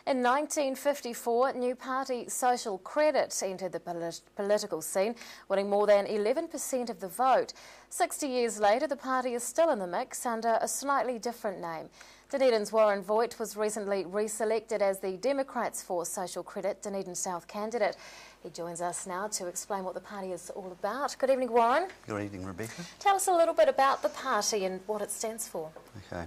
In 1954, new party Social Credit entered the political scene, winning more than 11% of the vote. 60 years later, the party is still in the mix under a slightly different name. Dunedin's Voight was recently reselected as the Democrats for Social Credit Dunedin South candidate. He joins us now to explain what the party is all about. Good evening, Warren. Good evening, Rebecca. Tell us a little bit about the party and what it stands for. Okay.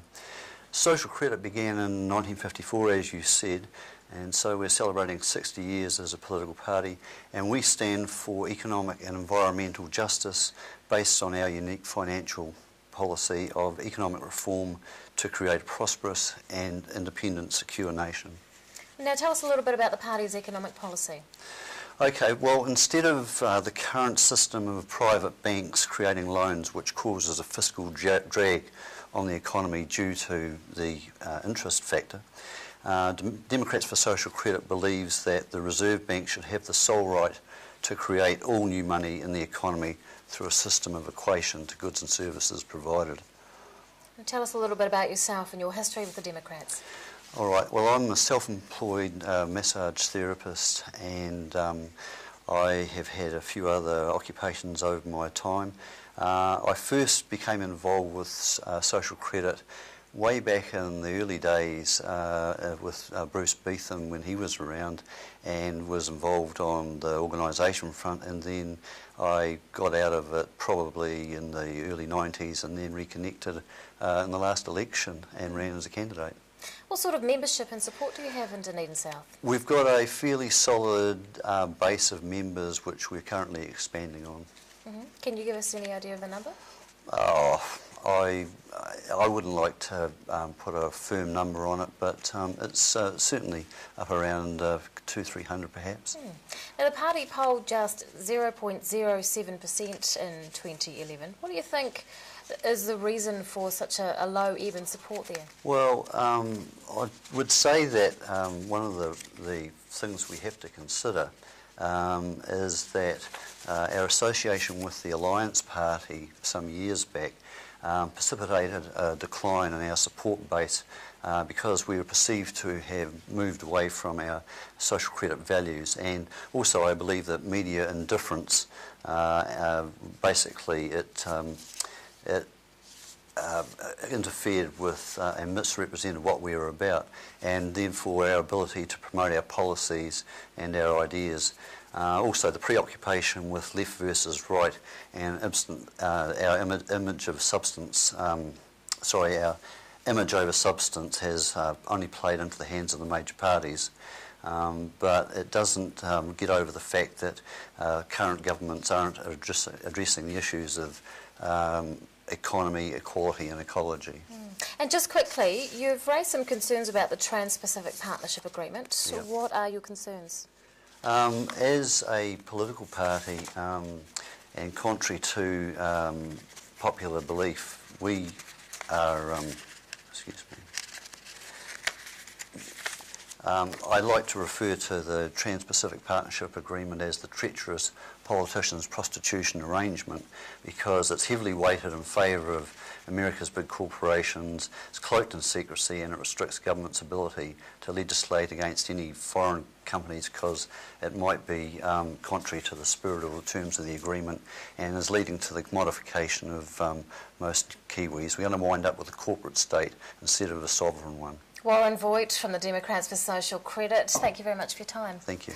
Social Credit began in 1954, as you said, and so we're celebrating 60 years as a political party, and we stand for economic and environmental justice based on our unique financial policy of economic reform to create a prosperous and independent, secure nation. Now tell us a little bit about the party's economic policy. Okay, well, instead of the current system of private banks creating loans which causes a fiscal drag on the economy due to the interest factor, Democrats for Social Credit believes that the Reserve Bank should have the sole right to create all new money in the economy through a system of equation to goods and services provided. And tell us a little bit about yourself and your history with the Democrats. All right, well, I'm a self-employed massage therapist, and I have had a few other occupations over my time. I first became involved with social credit way back in the early days with Bruce Beetham when he was around, and was involved on the organisation front, and then I got out of it probably in the early 90s and then reconnected in the last election and ran as a candidate. What sort of membership and support do you have in Dunedin South? We've got a fairly solid base of members which we're currently expanding on. Can you give us any idea of the number? I wouldn't like to put a firm number on it, but it's certainly up around 200-300 perhaps. Now the party polled just 0.07% in 2011. What do you think is the reason for such a low even support there? Well, I would say that one of the things we have to consider is that our association with the Alliance Party some years back precipitated a decline in our support base because we were perceived to have moved away from our social credit values, and also I believe that media indifference basically it interfered with and misrepresented what we were about, and therefore our ability to promote our policies and our ideas. Also the preoccupation with left versus right, and our image of substance, our image over substance has only played into the hands of the major parties. But it doesn't get over the fact that current governments aren't addressing the issues of economy, equality and ecology. And just quickly, you've raised some concerns about the Trans-Pacific Partnership Agreement. So yep. What are your concerns? As a political party, and contrary to popular belief, we are, I like to refer to the Trans-Pacific Partnership Agreement as the treacherous politician's prostitution arrangement, because it's heavily weighted in favour of America's big corporations, it's cloaked in secrecy, and it restricts government's ability to legislate against any foreign companies because it might be contrary to the spirit of the terms of the agreement, and is leading to the commodification of most Kiwis. We're going to wind up with a corporate state instead of a sovereign one. Warren Voight from the Democrats for Social Credit, thank you very much for your time. Thank you.